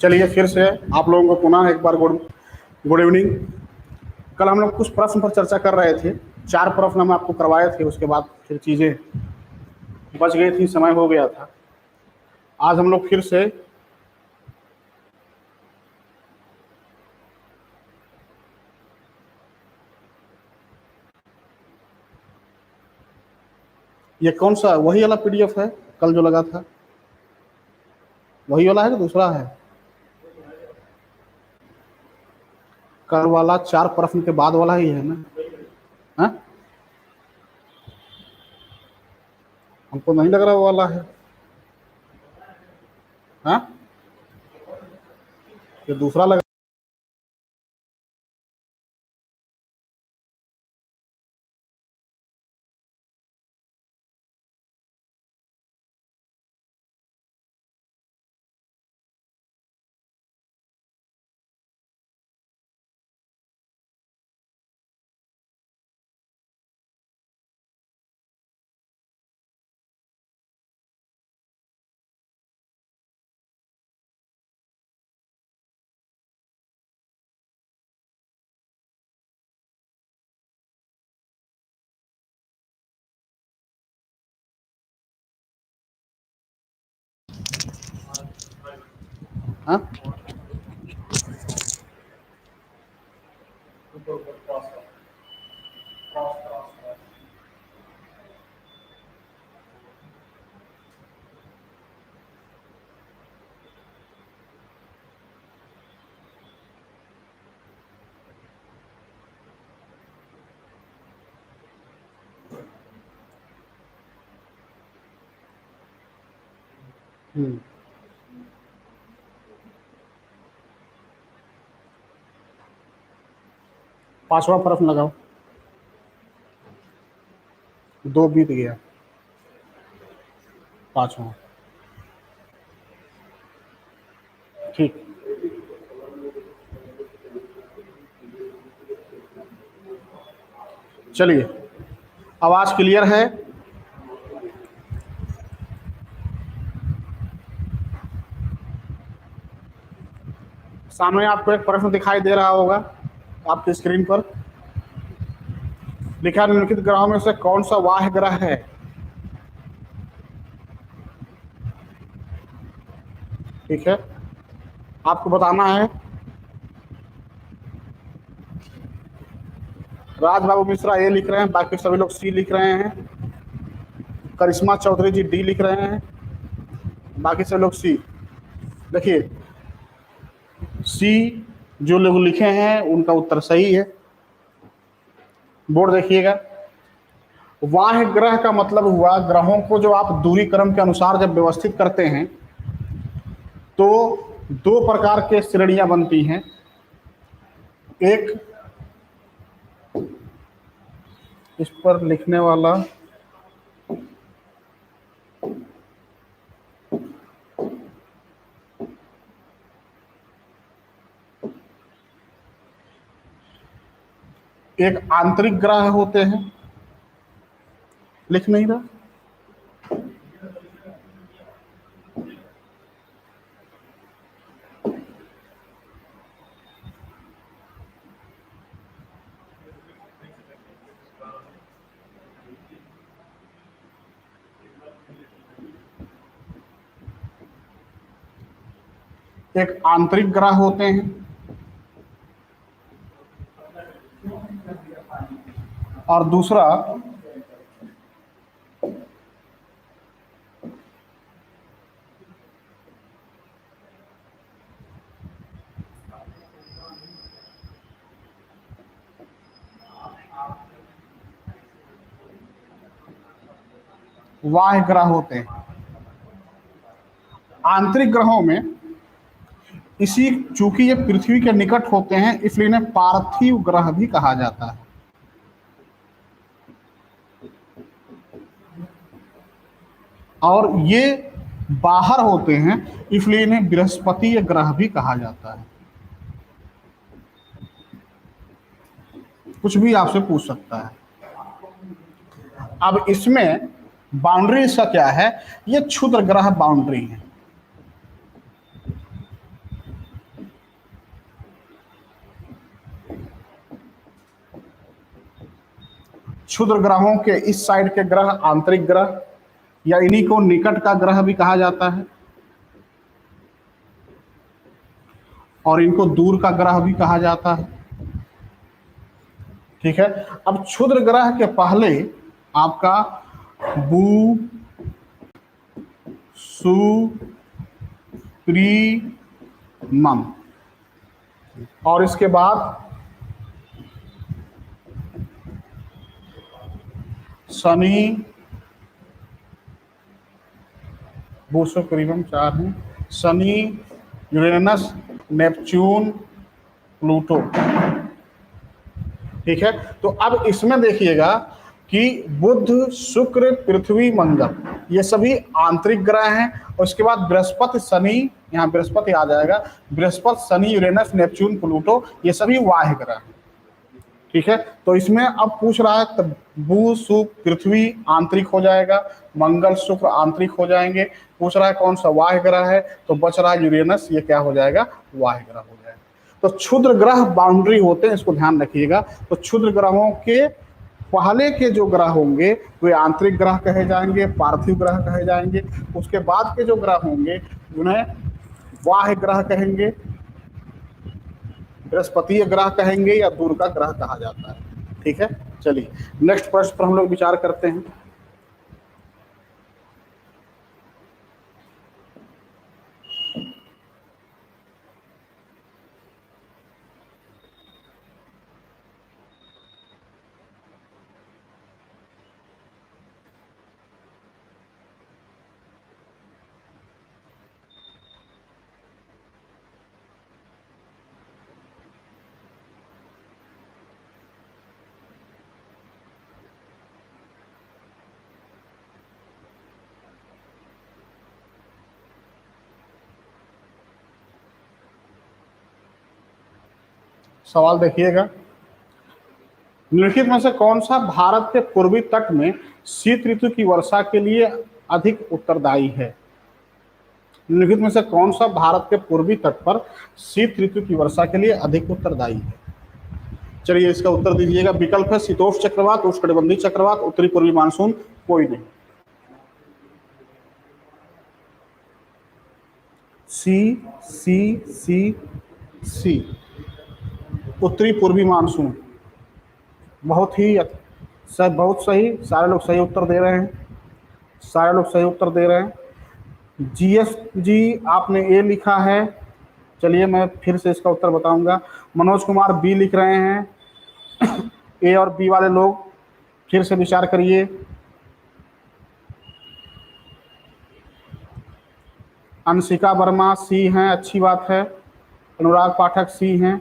चलिए फिर से आप लोगों को पुनः एक बार गुड इवनिंग। कल हम लोग कुछ प्रश्न पर चर्चा कर रहे थे, 4 प्रश्न हम आपको करवाए थे, उसके बाद फिर चीज़ें बच गई थी, समय हो गया था। आज हम लोग फिर से ये कौन सा वही वाला पीडीएफ है कल जो लगा था? वही वाला है कि दूसरा है? कल वाला 4 प्रश्न के बाद वाला ही है ना? हाँ, हमको नहीं लग रहा वो वाला है। हाँ, ये दूसरा लगा। हाँ, 5वां प्रश्न लगाओ। 2 बीत गया, 5वां। ठीक, चलिए आवाज क्लियर है? सामने आपको एक प्रश्न दिखाई दे रहा होगा आपकी स्क्रीन पर। लिखा निम्नलिखित ग्रहों में से कौन सा वाह्य ग्रह है? ठीक है, आपको बताना है। राज बाबू मिश्रा ए लिख रहे हैं, बाकी सभी लोग सी लिख रहे हैं। करिश्मा चौधरी जी डी लिख रहे हैं, बाकी सभी लोग सी। देखिए सी जो लोग लिखे हैं उनका उत्तर सही है। बोर्ड देखिएगा। वाह्य ग्रह का मतलब हुआ ग्रहों को जो आप दूरी क्रम के अनुसार जब व्यवस्थित करते हैं तो 2 प्रकार के श्रेणियां बनती हैं। एक इस पर लिखने वाला एक आंतरिक ग्रह होते हैं, लिख नहीं रहा। एक आंतरिक ग्रह होते हैं और दूसरा वाह्य ग्रह होते हैं। आंतरिक ग्रहों में इसी चूंकि ये पृथ्वी के निकट होते हैं इसलिए इन्हें पार्थिव ग्रह भी कहा जाता है। और ये बाहर होते हैं इसलिए इन्हें बृहस्पति ग्रह भी कहा जाता है। कुछ भी आपसे पूछ सकता है। अब इसमें बाउंड्री इसका क्या है? ये क्षुद्र ग्रह बाउंड्री है। क्षुद्र ग्रहों के इस साइड के ग्रह आंतरिक ग्रह, या इन्हीं को निकट का ग्रह भी कहा जाता है, और इनको दूर का ग्रह भी कहा जाता है। ठीक है, अब क्षुद्र ग्रह के पहले आपका बु, सु, प्री, मम, और इसके बाद शनि, बुध, करीबन 4 हैं, शनि, यूरेनस, नेपच्यून, प्लूटो। ठीक है, तो अब इसमें देखिएगा कि बुध, शुक्र, पृथ्वी, मंगल ये सभी आंतरिक ग्रह हैं, और उसके बाद बृहस्पति, शनि, यहाँ बृहस्पति आ जाएगा, Brihaspati, Shani, Uranus, Neptune, Pluto ये सभी बाह्य ग्रह हैं। ठीक है, तो इसमें अब पूछ रहा है तो बुध, शुक्र, पृथ्वी आंतरिक हो जाएगा, मंगल, शुक्र आंतरिक हो जाएंगे। पूछ रहा है कौन सा बाह्य ग्रह है, तो बच रहा है यूरेनस, ये क्या हो जाएगा, बाह्य ग्रह हो जाएगा। तो क्षुद्र ग्रह बाउंड्री होते हैं, इसको ध्यान रखिएगा। तो क्षुद्र ग्रहों के पहले के जो ग्रह होंगे वे आंतरिक ग्रह कहे जाएंगे, पार्थिव ग्रह कहे जाएंगे। उसके बाद के जो ग्रह होंगे उन्हें बाह्य ग्रह कहेंगे, बृहस्पतीय ग्रह कहेंगे, या दूर का ग्रह कहा जाता है। ठीक है, चलिए नेक्स्ट प्रश्न पर हम लोग विचार करते हैं। सवाल देखिएगा, निम्नलिखित में से कौन सा भारत के पूर्वी तट में शीत ऋतु की वर्षा के लिए अधिक उत्तरदायी है? निम्नलिखित में से कौन सा भारत के पूर्वी तट पर शीत ऋतु की वर्षा के लिए अधिक उत्तरदायी है? चलिए इसका उत्तर दीजिएगा। विकल्प है शीतोष्ण चक्रवात, उष्णकटिबंधीय चक्रवात, उत्तरी पूर्वी मानसून, कोई नहीं। सी सी सी सी, उत्तरी पूर्वी मानसून। बहुत सही, सारे लोग सही उत्तर दे रहे हैं, सारे लोग सही उत्तर दे रहे हैं। जीएस जी आपने ए लिखा है, चलिए मैं फिर से इसका उत्तर बताऊंगा। मनोज कुमार बी लिख रहे हैं। ए और बी वाले लोग फिर से विचार करिए। अंशिका वर्मा सी हैं, अच्छी बात है। अनुराग पाठक सी हैं।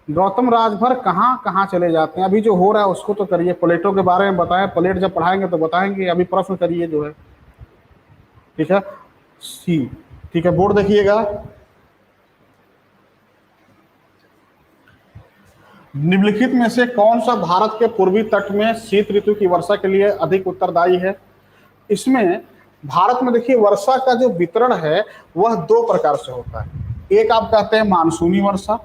गौतम राजभर कहाँ कहाँ चले जाते हैं? अभी जो हो रहा है उसको तो करिए, प्लेटों के बारे में बताएं, प्लेट जब पढ़ाएंगे तो बताएंगे, अभी प्रश्न करिए जो है। ठीक है, सी। ठीक है, बोर्ड देखिएगा। निम्नलिखित में से कौन सा भारत के पूर्वी तट में शीत ऋतु की वर्षा के लिए अधिक उत्तरदायी है? इसमें भारत में देखिए वर्षा का जो वितरण है वह 2 प्रकार से होता है। एक आप कहते हैं मानसूनी वर्षा,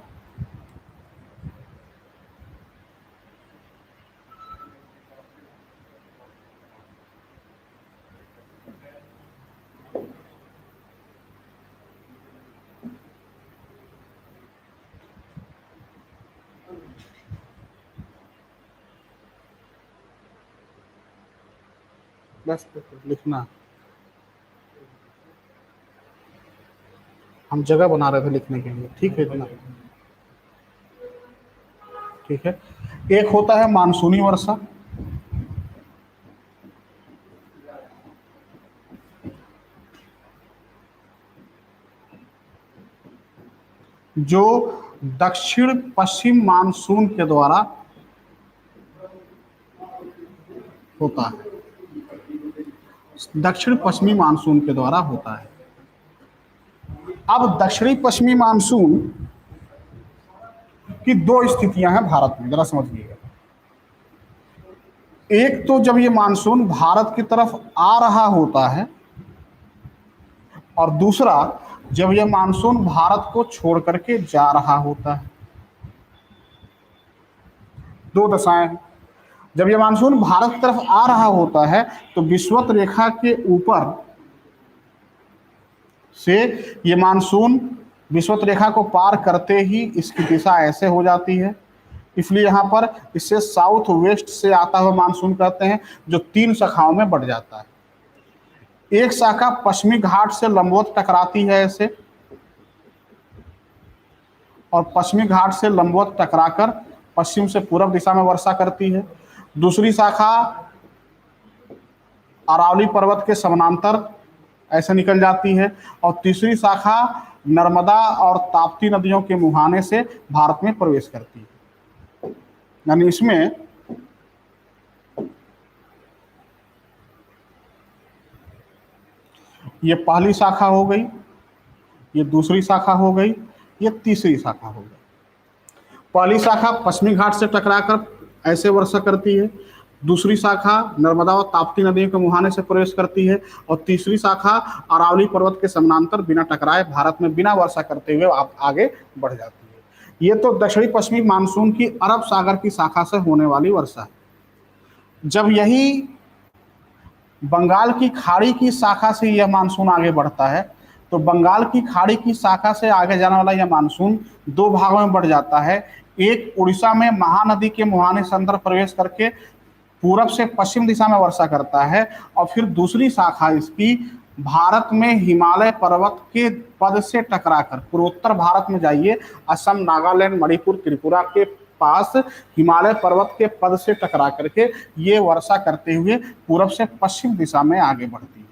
बस लिखना, हम जगह बना रहे थे लिखने के लिए। ठीक है, इतना ठीक है। एक होता है मानसूनी वर्षा, जो दक्षिण पश्चिम मानसून के द्वारा होता है, दक्षिण पश्चिमी मानसून के द्वारा होता है। अब दक्षिणी पश्चिमी मानसून की 2 स्थितियां हैं भारत में, जरा समझिएगा। एक तो जब ये मानसून भारत की तरफ आ रहा होता है, और दूसरा जब यह मानसून भारत को छोड़ करके जा रहा होता है। 2 दशाएं हैं। जब ये मानसून भारत की तरफ आ रहा होता है तो विषुवत रेखा के ऊपर से ये मानसून विषुवत रेखा को पार करते ही इसकी दिशा ऐसे हो जाती है, इसलिए यहाँ पर इसे साउथ वेस्ट से आता हुआ मानसून कहते हैं, जो 3 शाखाओं में बढ़ जाता है। एक शाखा पश्चिमी घाट से लंबवत टकराती है ऐसे, और पश्चिमी घाट से लंबवत टकराकर पश्चिम से पूर्व दिशा में वर्षा करती है। दूसरी शाखा अरावली पर्वत के समानांतर ऐसे निकल जाती है, और तीसरी शाखा नर्मदा और ताप्ती नदियों के मुहाने से भारत में प्रवेश करती है। यानी इसमें ये पहली शाखा हो गई, ये दूसरी शाखा हो गई, ये तीसरी शाखा हो गई। पहली शाखा पश्चिमी घाट से टकराकर ऐसे वर्षा करती है, दूसरी शाखा नर्मदा और ताप्ती नदियों के मुहाने से प्रवेश करती है, और तीसरी शाखा अरावली पर्वत के समानांतर बिना टकराए भारत में बिना वर्षा करते हुए आगे बढ़ जाती है। ये तो दक्षिणी पश्चिमी मानसून की अरब सागर की शाखा से होने वाली वर्षा है। जब यही बंगाल की खाड़ी की शाखा से यह मानसून आगे बढ़ता है, तो बंगाल की खाड़ी की शाखा से आगे जाने वाला यह मानसून 2 भागों में बढ़ जाता है। एक उड़ीसा में महानदी के मुहाने से अंदर प्रवेश करके पूरब से पश्चिम दिशा में वर्षा करता है, और फिर दूसरी शाखा इसकी भारत में हिमालय पर्वत के पद से टकराकर पूर्वोत्तर भारत में जाइए, असम, नागालैंड, मणिपुर, त्रिपुरा के पास हिमालय पर्वत के पद से टकरा करके ये वर्षा करते हुए पूरब से पश्चिम दिशा में आगे बढ़ती है,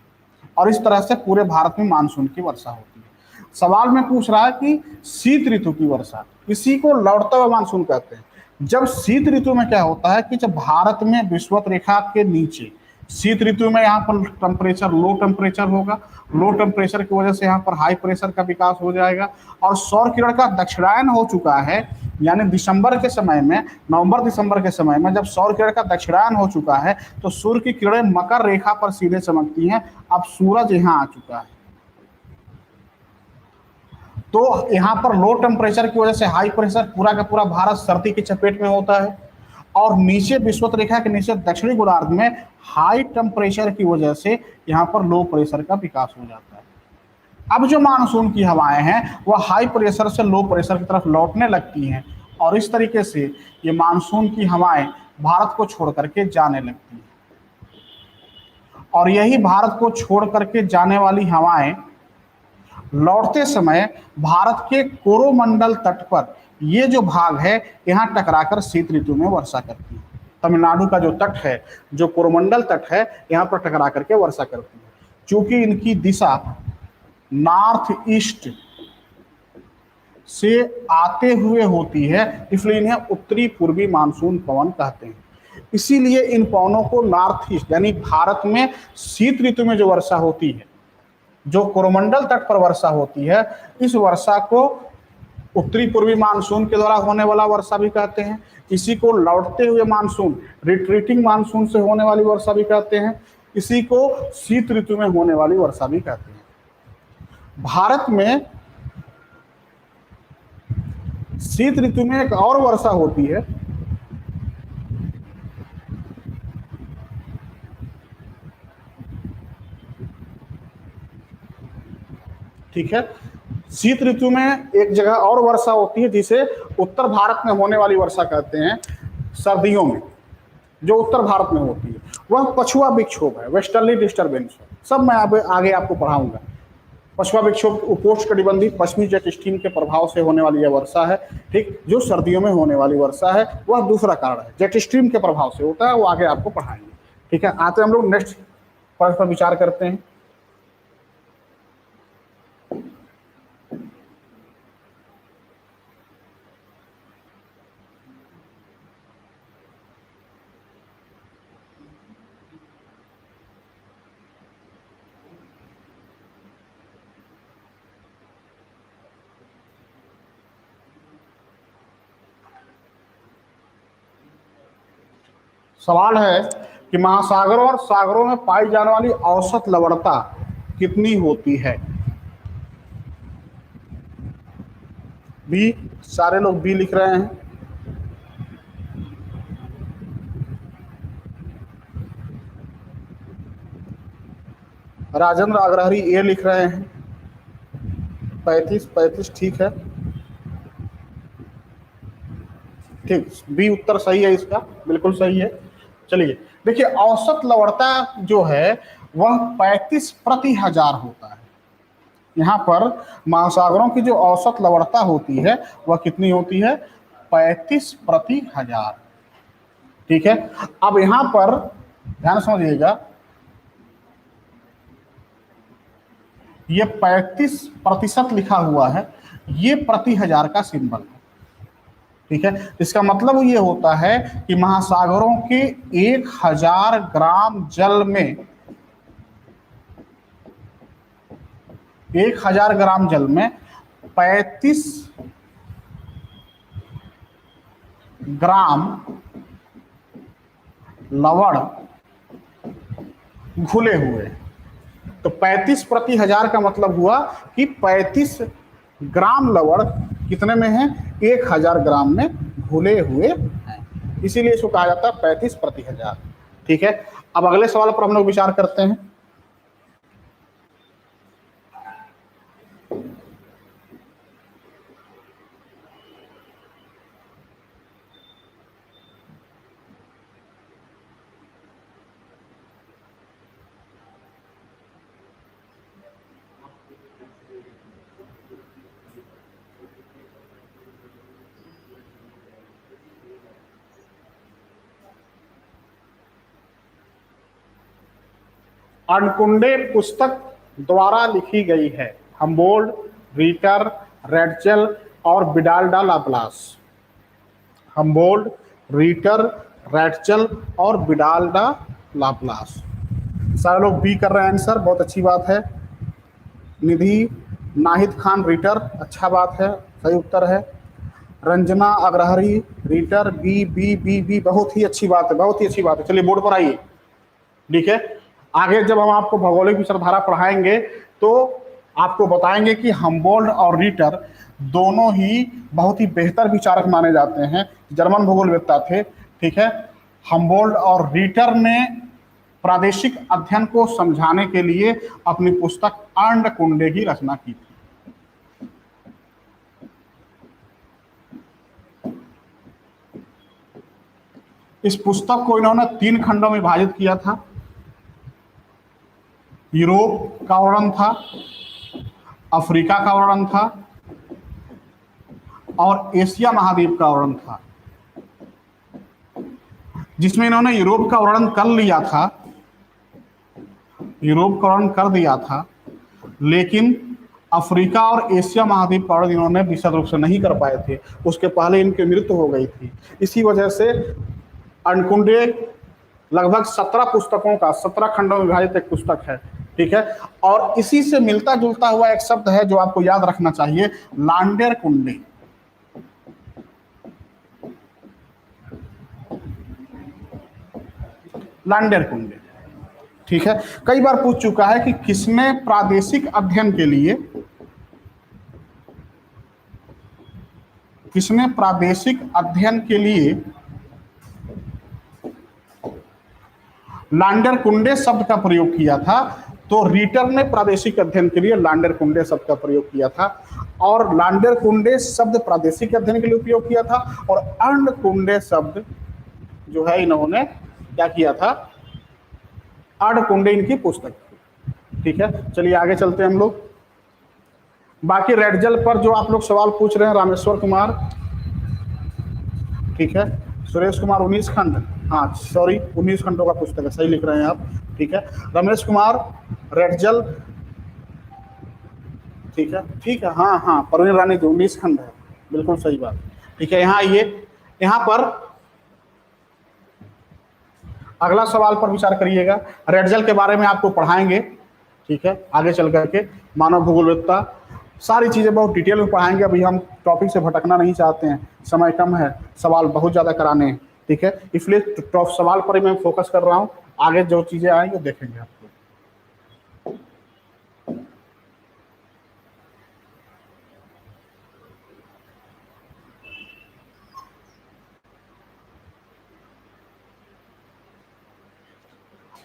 और इस तरह से पूरे भारत में मानसून की वर्षा होती है। सवाल में पूछ रहा है कि शीत ऋतु की वर्षा, इसी को लौटता हुआ मानसून कहते हैं। जब शीत ऋतु में क्या होता है कि जब भारत में विषुवत रेखा के नीचे शीत ऋतु में यहाँ पर टेम्परेचर लो टेम्परेचर होगा, लो टेम्परेचर की वजह से यहाँ पर हाई प्रेशर का विकास हो जाएगा, और सौर किरण का दक्षिणायन हो चुका है। यानी दिसंबर के समय में, नवंबर दिसंबर के समय में जब सौर किरण का दक्षिणायन हो चुका है तो सूर्य की किरणें मकर रेखा पर सीधे चमकती हैं। अब सूरज यहाँ आ चुका है, तो यहाँ पर लो टेम्परेचर की वजह से हाई प्रेशर, पूरा का पूरा भारत सर्दी की चपेट में होता है, और नीचे विषुवत रेखा के नीचे दक्षिणी गोलार्ध में हाई टेम्परेचर की वजह से यहाँ पर लो प्रेशर का विकास हो जाता है। अब जो मानसून की हवाएं हैं वह हाई प्रेशर से लो प्रेशर की तरफ लौटने लगती हैं, और इस तरीके से ये मानसून की हवाएं भारत को छोड़ करके जाने लगती हैं। और यही भारत को छोड़ करके जाने वाली हवाएं लौटते समय भारत के कोरोमंडल तट पर ये जो भाग है यहाँ टकराकर शीत ऋतु में वर्षा करती है। तमिलनाडु का जो तट है, जो कोरोमंडल तट है, यहाँ पर टकरा करके वर्षा करती है। चूंकि इनकी दिशा नॉर्थ ईस्ट से आते हुए होती है, इसलिए इन्हें उत्तरी पूर्वी मानसून पवन कहते हैं। इसीलिए इन पवनों को नॉर्थ ईस्ट, यानी भारत में शीत ऋतु में जो वर्षा होती है, जो कोरोमंडल तट पर वर्षा होती है, इस वर्षा को उत्तरी पूर्वी मानसून के द्वारा होने वाला वर्षा भी कहते हैं। इसी को लौटते हुए मानसून, रिट्रीटिंग मानसून से होने वाली वर्षा भी कहते हैं। इसी को शीत ऋतु में होने वाली वर्षा भी कहते हैं। भारत में शीत ऋतु में एक और वर्षा होती है, ठीक है। शीत ऋतु में एक जगह और वर्षा होती है जिसे उत्तर भारत में होने वाली वर्षा कहते हैं। सर्दियों में जो उत्तर भारत में होती है वह पछुआ विक्षोभ है, वेस्टर्ली डिस्टर्बेंस है। सब मैं आगे आपको पढ़ाऊंगा। पछुआ विक्षोभ उपोष्णकटिबंधीय पश्चिमी जेट स्ट्रीम के प्रभाव से होने वाली यह वर्षा है, ठीक। जो सर्दियों में होने वाली वर्षा है वह दूसरा कारण है, जेट स्ट्रीम के प्रभाव से होता है, वो आगे आपको पढ़ाएंगे, ठीक है। आते हम लोग नेक्स्ट पॉइंट पर विचार करते हैं। सवाल है कि महासागरों और सागरों में पाई जाने वाली औसत लवणता कितनी होती है। बी, सारे लोग बी लिख रहे हैं। राजेंद्र अग्रहरी ए लिख रहे हैं, 35 35 ठीक है, ठीक, बी उत्तर सही है इसका, बिल्कुल सही है। चलिए देखिए, औसत लवणता जो है वह 35 प्रति हजार होता है। यहाँ पर महासागरों की जो औसत लवणता होती है वह कितनी होती है? 35 प्रति हजार। ठीक है, अब यहां पर ध्यान समझिएगा, ये 35% लिखा हुआ है, ये प्रति हजार का सिंबल है। ठीक है, इसका मतलब ये होता है कि महासागरों के 1000 ग्राम जल में 1000 ग्राम जल में 35 ग्राम लवण घुले हुए। तो 35 प्रति हजार का मतलब हुआ कि 35 ग्राम लवण कितने में है? 1000 ग्राम में घुले हुए हैं, इसीलिए इसको कहा जाता है 35 प्रति हजार। ठीक है, अब अगले सवाल पर हम लोग विचार करते हैं। अनकुंडे पुस्तक द्वारा लिखी गई है। हम्बोल्ड, रीटर, रेडचल और विडाल्डा लाप्लास। हम्बोल्ड, रीटर, रेडचल और विडाल्डा लाप्लास। सारे लोग बी कर रहे हैं आंसर, बहुत अच्छी बात है। निधि नाहिद खान रीटर, अच्छा बात है, सही उत्तर है। रंजना अग्रहरी रीटर, बी बी बी बी, बहुत ही अच्छी बात है, बहुत ही अच्छी बात है। चलिए बोर्ड पर आइए। ठीक है, आगे जब हम आपको भौगोलिक विचारधारा पढ़ाएंगे तो आपको बताएंगे कि हम्बोल्ड और रीटर दोनों ही बहुत ही बेहतर विचारक माने जाते हैं, जर्मन भूगोलवेत्ता थे। ठीक है, हम्बोल्ड और रीटर ने प्रादेशिक अध्ययन को समझाने के लिए अपनी पुस्तक अंडकुंडे की रचना की थी। इस पुस्तक को इन्होंने 3 खंडों में विभाजित किया था। यूरोप का वर्णन था, अफ्रीका का वर्णन था और एशिया महाद्वीप का वर्णन था। जिसमें इन्होंने यूरोप का वर्णन कर लिया था, यूरोप का वर्णन कर दिया था, लेकिन अफ्रीका और एशिया महाद्वीप का वर्णन इन्होंने विशद रूप से नहीं कर पाए थे, उसके पहले इनकी मृत्यु हो गई थी। इसी वजह से अंडकुंडे लगभग 17 पुस्तकों का 17 खंडों में विभाजित एक पुस्तक है। ठीक है, और इसी से मिलता जुलता हुआ एक शब्द है जो आपको याद रखना चाहिए, लांडेर कुंडे। लांडेर कुंडे। ठीक है, कई बार पूछ चुका है कि किसने प्रादेशिक अध्ययन के लिए, किसने प्रादेशिक अध्ययन के लिए लांडेर कुंडे शब्द का प्रयोग किया था? तो रीटर ने प्रादेशिक अध्ययन के लिए लांडेर कुंडे शब्द का प्रयोग किया था, और लांडेर कुंडे शब्द प्रादेशिक अध्ययन के लिए उपयोग किया था, और अंडकुंडे शब्द जो है इन्होंने क्या किया था? अंडकुंडे इनकी पुस्तक थी। ठीक है, चलिए आगे चलते हैं हम लोग। बाकी रेड जल पर जो आप लोग सवाल पूछ रहे हैं, रामेश्वर कुमार, ठीक है, सुरेश कुमार 19 खंड, हाँ सॉरी 19 खंडों का पुस्तक है, सही लिख रहे हैं आप। ठीक है, रमेश कुमार रेड जल, ठीक है, हाँ हाँ, परवीन रानी 19 खंड है, बिल्कुल सही बात। ठीक है, यहाँ आइए, यहाँ पर अगला सवाल पर विचार करिएगा। रेड जल के बारे में आपको पढ़ाएंगे। ठीक है, आगे चल करके मानव भूगोलवेत्ता सारी चीज़ें बहुत डिटेल में पढ़ाएंगे। अभी हम टॉपिक से भटकना नहीं चाहते हैं, समय कम है, सवाल बहुत ज़्यादा कराने हैं। ठीक है, इसलिए टॉप सवाल पर ही मैं फोकस कर रहा हूँ, आगे जो चीज़ें आएंगी देखेंगे आपको।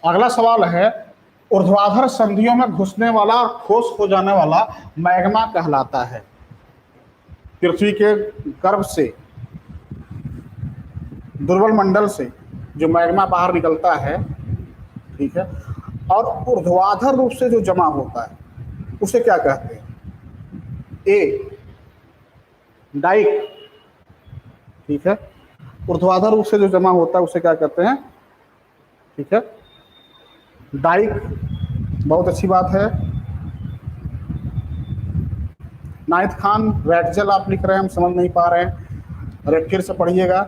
अगला सवाल है, ऊर्ध्वाधर संधियों में घुसने वाला और ठोस हो जाने वाला मैग्मा कहलाता है। पृथ्वी के गर्भ से, दुर्बल मंडल से जो मैग्मा बाहर निकलता है, ठीक है, और ऊर्ध्वाधर रूप से जो जमा होता है उसे क्या कहते हैं? ए, डाइक, ठीक है, ऊर्ध्वाधर रूप से जो जमा होता है उसे क्या कहते हैं? ठीक है, डाइक। बहुत अच्छी बात है। नाहिद खान, रेटजल आप लिख रहे हैं, हम समझ नहीं पा रहे हैं, अरे फिर से पढ़िएगा।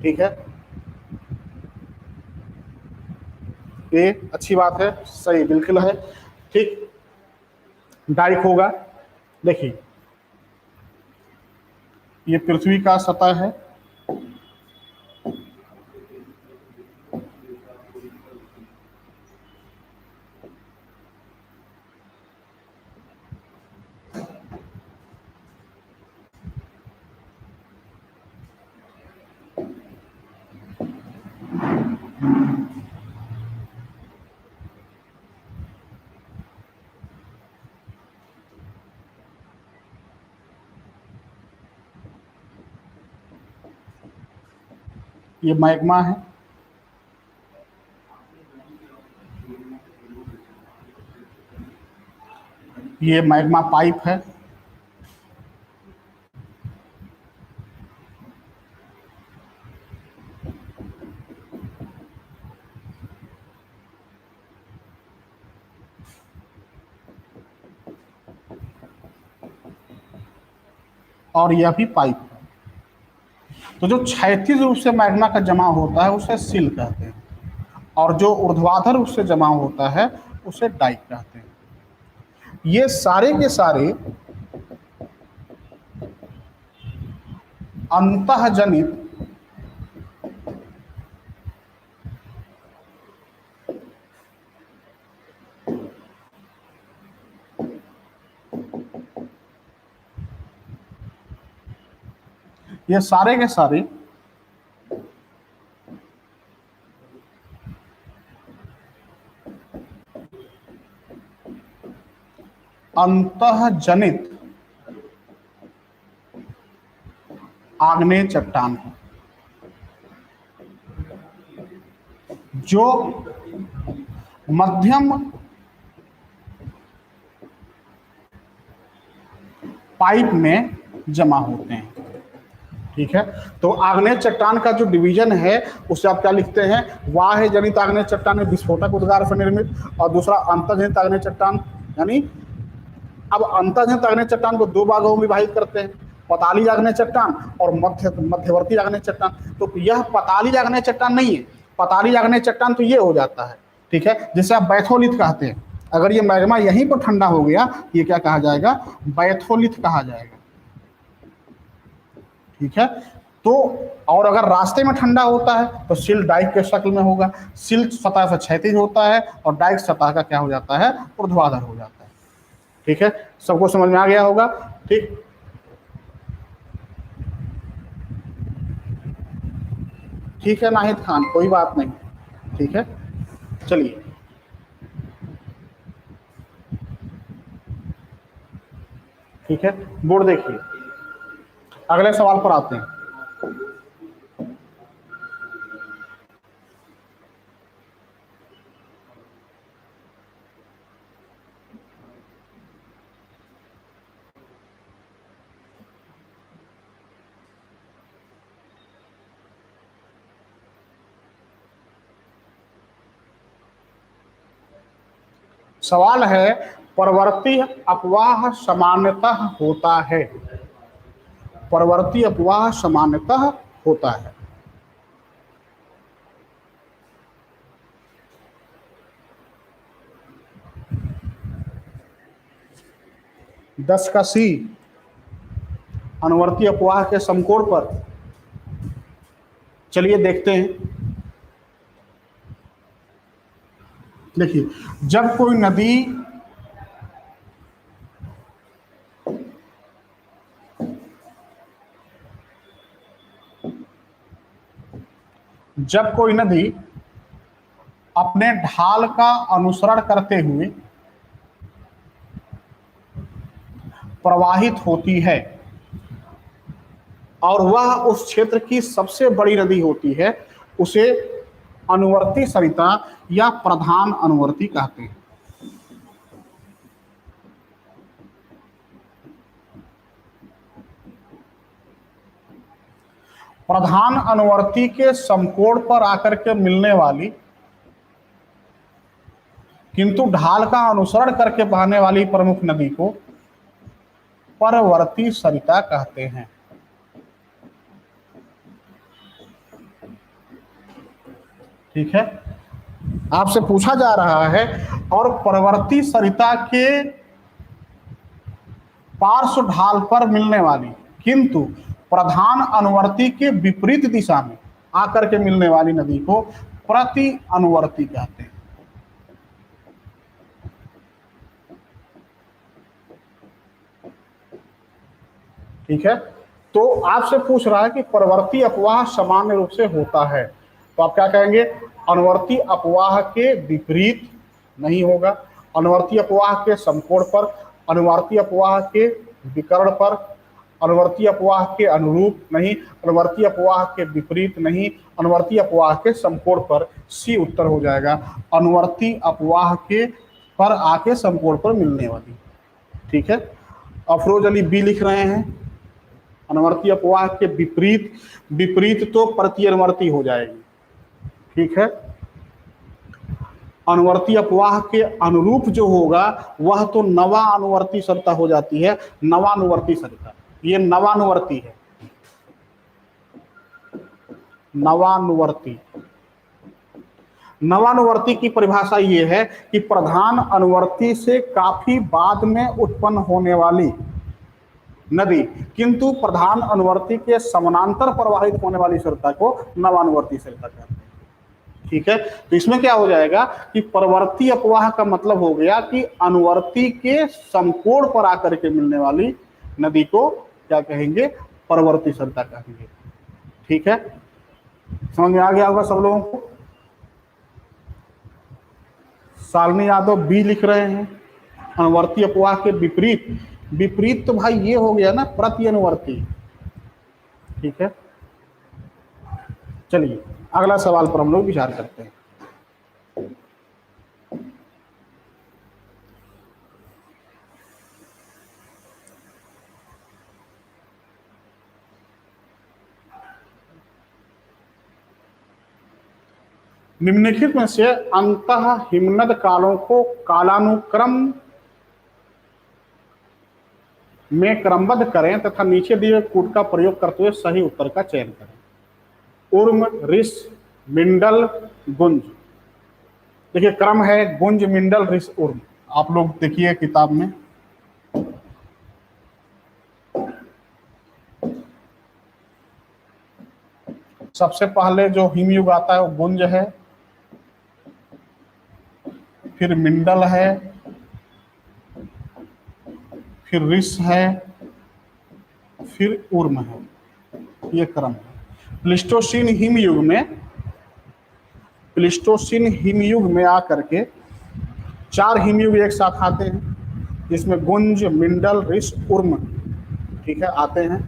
ठीक है, ये अच्छी बात है, सही बिल्कुल है, ठीक, डाइक होगा। देखिए, ये पृथ्वी का सतह है, ये मैग्मा है, ये मैग्मा पाइप है, और यह भी पाइप है। तो जो क्षैतिज रूप से मैग्मा का जमा होता है उसे सिल कहते हैं, और जो ऊर्ध्वाधर रूप से जमा होता है उसे डाइक कहते हैं। ये सारे के सारे अंतःजनित ये सारे के सारे अंतःजनित आग्नेय चट्टान है, जो मध्यम पाइप में जमा होते हैं। ठीक है, तो आग्नेय चट्टान का जो डिवीजन है उसे आप क्या लिखते हैं? वाह्य जनित आग्नेय चट्टान है, विस्फोटक उद्गार से निर्मित, और दूसरा अंतर्जनित आग्नेय चट्टान। यानी अब अंतर्जनित आग्नेय चट्टान को दो भागों में विभाजित करते हैं, पताली आग्नेय चट्टान और मध्यवर्ती आग्नेय चट्टान। तो यह पताली आग्नेय चट्टान नहीं है, पताली आग्नेय चट्टान तो ये हो जाता है, ठीक है, जिसे आप बैथोलिथ कहते हैं। अगर ये मैग्मा यहीं पर ठंडा हो गया, ये क्या कहा जाएगा? बैथोलिथ कहा जाएगा। ठीक है, तो और अगर रास्ते में ठंडा होता है तो सिल डाइक के शक्ल में होगा। सिल सतह से क्षैतिज होता है और डाइक सतह का क्या हो जाता है? ऊर्ध्वाधर हो जाता है। ठीक है, सबको समझ में आ गया होगा? ठीक, ठीक है नाहिद खान, कोई बात नहीं, ठीक है, चलिए। ठीक है, बोर्ड देखिए, अगले सवाल पर आते हैं। सवाल है, परवर्ती अपवाह सामान्यतः होता है। परवर्ती अपवाह सामान्यतः होता है। दस का सी, अनुवर्ती अपवाह के समकोण पर। चलिए देखते हैं। देखिए, जब कोई नदी अपने ढाल का अनुसरण करते हुए प्रवाहित होती है और वह उस क्षेत्र की सबसे बड़ी नदी होती है, उसे अनुवर्ती सरिता या प्रधान अनुवर्ती कहते हैं। प्रधान अनुवर्ती के समकोण पर आकर के मिलने वाली किंतु ढाल का अनुसरण करके बहने वाली प्रमुख नदी को परवर्ती सरिता कहते हैं। ठीक है, आपसे पूछा जा रहा है और परवर्ती सरिता के पार्श्व ढाल पर मिलने वाली किंतु प्रधान अनुवर्ती के विपरीत दिशा में आकर के मिलने वाली नदी को प्रति अनुवर्ती कहते हैं। ठीक है, तो आपसे पूछ रहा है कि परवर्ती अपवाह सामान्य रूप से होता है, तो आप क्या कहेंगे? अनुवर्ती अपवाह के विपरीत नहीं होगा, अनुवर्ती अपवाह के समकोण पर, अनुवर्ती अपवाह के विकर्ण पर, अनुवर्ती अपवाह के अनुरूप नहीं, अनुवर्ती अपवाह के विपरीत नहीं, अनुवर्ती अपवाह के समकोण पर। सी उत्तर हो जाएगा, अनुवर्ती अपवाह के पर आके समकोण पर मिलने वाली। ठीक है, अफरोज अली बी लिख रहे हैं, अनुवर्ती अपवाह के विपरीत, विपरीत तो प्रति अनुवर्ती हो जाएगी। ठीक है, अनुवर्ती अपवाह के अनुरूप जो होगा वह तो नवा अनुवर्ती सरिता हो जाती है, नवानुवर्ती सरिता। ये नवानुवर्ती है, नवानुवर्ती। नवानुवर्ती की परिभाषा ये है कि प्रधान अनुवर्ती से काफी बाद में उत्पन्न होने वाली नदी किंतु प्रधान अनुवर्ती के समानांतर प्रवाहित होने वाली सरिता को नवानुवर्ती सरिता कहते हैं। ठीक है, तो इसमें क्या हो जाएगा कि परवर्ती अपवाह का मतलब हो गया कि अनुवर्ती के समकोण पर आकर के मिलने वाली नदी को क्या कहेंगे? परवर्ती सरिता कहेंगे। ठीक है, समझ में आ गया होगा सब लोगों को? शालिनी यादव बी लिख रहे हैं, अनुवर्ती अपवाह के विपरीत। विपरीत तो भाई ये हो गया ना, प्रति अनुवर्ती। ठीक है, चलिए अगला सवाल पर हम लोग विचार करते हैं। निम्नलिखित में से अंतः हिमनद कालों को कालानुक्रम में क्रमबद्ध करें तथा नीचे दिए कूट का प्रयोग करते हुए सही उत्तर का चयन करें। उर्म, ऋष, मिंडल, गुंज। देखिए क्रम है गुंज, मिंडल, ऋष, उर्म। आप लोग देखिए किताब में, सबसे पहले जो हिमयुग आता है वो गुंज है, फिर मिंडल है, फिर ऋष है, फिर उर्म है। ये क्रम है। प्लिस्टोसीन हिमयुग में आकर के 4 हिमयुग एक साथ आते हैं, जिसमें गुंज, मिंडल, ऋष, उर्म, ठीक है, आते हैं।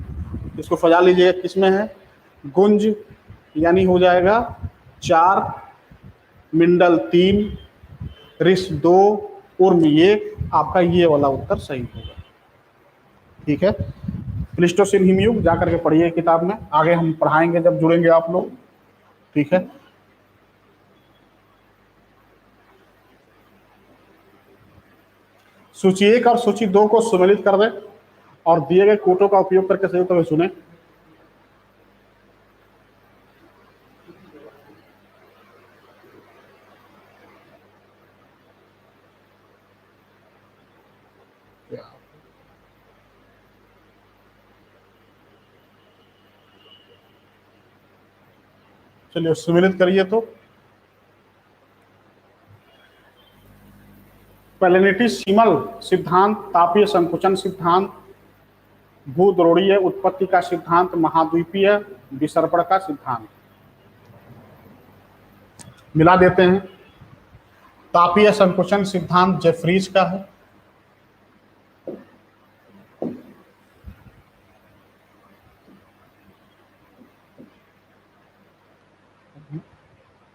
इसको सजा लीजिएगा, किसमें है? गुंज यानी हो जाएगा 4, मिंडल 3, ऋष 2, उर्म ये। आपका ये वाला उत्तर सही होगा। ठीक है, प्लिस्टोसीन हिमयुग जाकर के पढ़िए किताब में, आगे हम पढ़ाएंगे जब जुड़ेंगे आप लोग। ठीक है, सूची 1 और सूची 2 को सुमेलित कर दें और दिए गए कोटों का उपयोग करके सही उत्तर सुने। चलिए सुमेलित करिए। तो पेलेनिटी सीमल सिद्धांत, तापीय संकुचन सिद्धांत, भूद्रोणीय उत्पत्ति का सिद्धांत, महाद्वीपीय विसर्पण का सिद्धांत। मिला देते हैं। तापीय संकुचन सिद्धांत जेफ्रीज का है।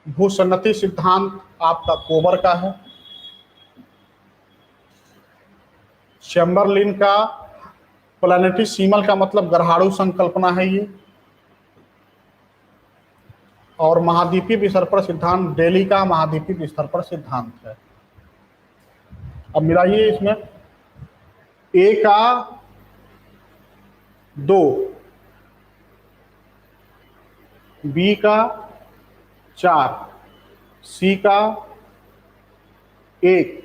भूसन्नति सिद्धांत आपका कोबर का है। चैम्बरलिन का प्लैनेटिसिमल का मतलब ग्रहाणु संकल्पना है ये। और महाद्वीपीय विसर्पण सिद्धांत डेली का महाद्वीपीय विसर्पण सिद्धांत है। अब मिलाइए इसमें, ए का 2, बी का 4, सी का 1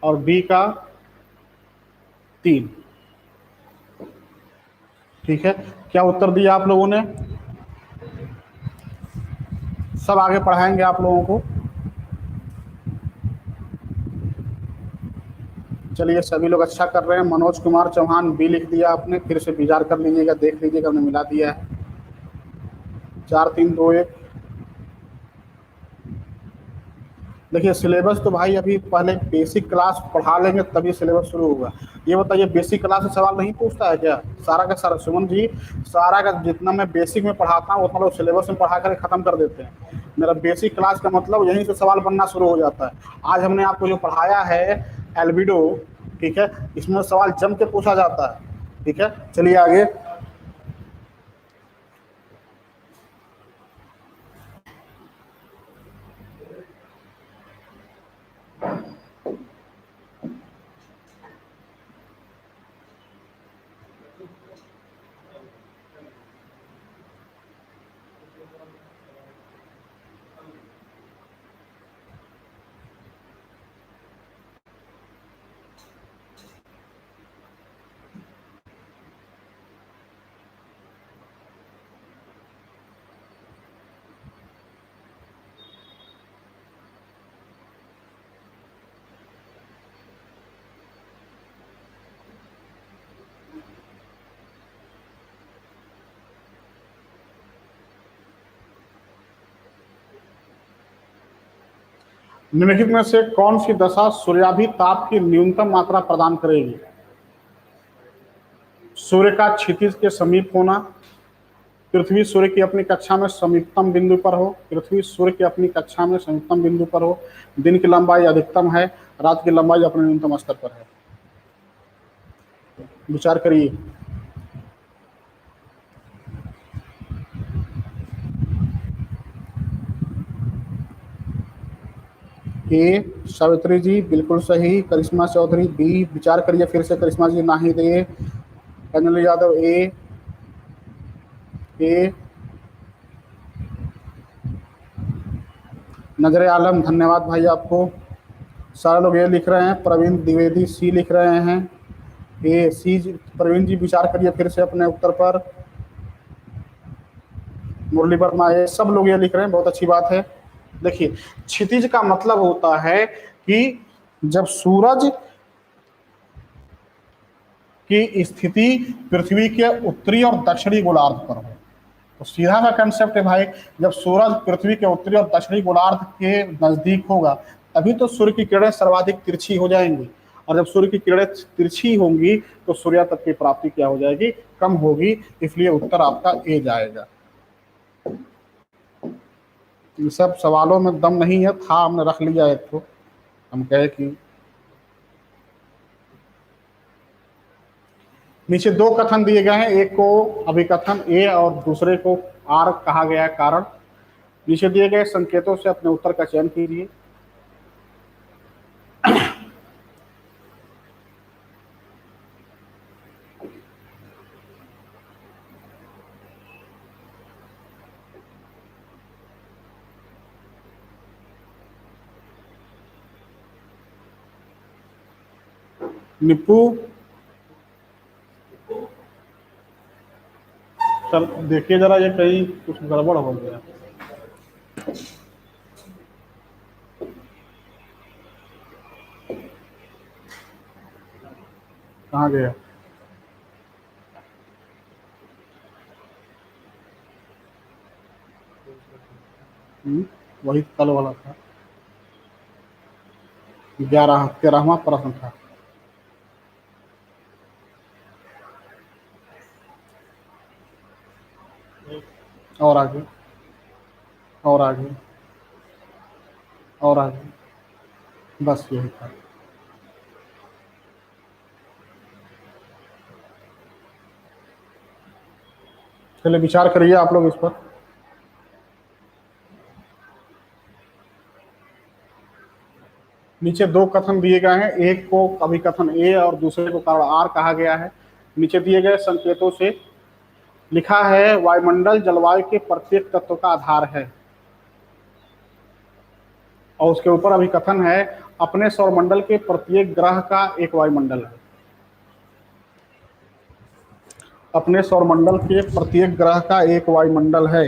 और डी का 3। ठीक है, क्या उत्तर दिया आप लोगों ने? सब आगे पढ़ाएंगे आप लोगों को। चलिए, सभी लोग अच्छा कर रहे हैं। मनोज कुमार चौहान बी लिख दिया आपने, फिर से विचार कर लीजिएगा, देख लीजिएगा हमने मिला दिया है। 4 3 2 1। देखिए, सिलेबस तो भाई अभी पहले बेसिक क्लास पढ़ा लेंगे तभी सिलेबस शुरू होगा। ये बताइए, बेसिक क्लास से सवाल नहीं पूछता है क्या? सारा का सारा सुमन जी, सारा का जितना मैं बेसिक में पढ़ाता हूँ उतना लोग सिलेबस में पढ़ा कर ख़त्म कर देते हैं। मेरा बेसिक क्लास का मतलब यहीं से सवाल बनना शुरू हो जाता है। आज हमने आपको जो पढ़ाया है एल्बिडो, ठीक है, इसमें सवाल जम के पूछा जाता है। ठीक है, चलिए आगे। निम्नलिखित में से कौन सी दशा सूर्याभी ताप की न्यूनतम मात्रा प्रदान करेगी? सूर्य का क्षितिज के समीप होना, पृथ्वी सूर्य की अपनी कक्षा में समीपतम बिंदु पर हो, पृथ्वी सूर्य की अपनी कक्षा में समीपतम बिंदु पर हो, दिन की लंबाई अधिकतम है, रात की लंबाई अपने न्यूनतम स्तर पर है। विचार करिए। ए सावित्री जी बिल्कुल सही। करिश्मा चौधरी बी। विचार करिए फिर से, करिश्मा जी ना ही दे। अंजलि यादव ए। नजर आलम धन्यवाद भाई आपको। सारे लोग ए लिख रहे हैं। प्रवीण द्विवेदी सी लिख रहे हैं। ए सी। प्रवीण जी विचार करिए फिर से अपने उत्तर पर। मुरली वर्मा ए। सब लोग ये लिख रहे हैं, बहुत अच्छी बात है। देखिए, क्षितिज का मतलब होता है कि जब सूरज की स्थिति पृथ्वी के उत्तरी और दक्षिणी गोलार्ध पर हो, तो सीधा सा कंसेप्ट है भाई, जब सूरज पृथ्वी के उत्तरी और दक्षिणी गोलार्ध के नजदीक होगा तभी तो सूर्य की किरणें सर्वाधिक तिरछी हो जाएंगी, और जब सूर्य की किरणें तिरछी होंगी तो सूर्य तक की प्राप्ति क्या हो जाएगी? कम होगी। इसलिए उत्तर आपका ए जाएगा। इन सब सवालों में दम नहीं है, था हमने रख लिया एक तो, हम कहे कि नीचे 2 कथन दिए गए हैं, एक को अभिकथन ए और दूसरे को आर कहा गया है कारण। नीचे दिए गए संकेतों से अपने उत्तर का चयन कीजिए। निप्पू, चल देखिए जरा, ये कहीं कुछ गड़बड़ हो गया। कहाँ गया? वही कल वाला था। 13वां प्रश्न था। और आगे, और आगे, और आगे, बस यही था। चलिए विचार करिए आप लोग इस पर। नीचे दो कथन दिए गए हैं, एक को अभिकथन ए और दूसरे को कारण आर कहा गया है। नीचे दिए गए संकेतों से लिखा है वायुमंडल जलवायु के प्रत्येक तत्व का आधार है, और उसके ऊपर अभिकथन है अपने सौरमंडल के प्रत्येक ग्रह का एक वायुमंडल है। अपने सौरमंडल के प्रत्येक ग्रह का एक वायुमंडल है,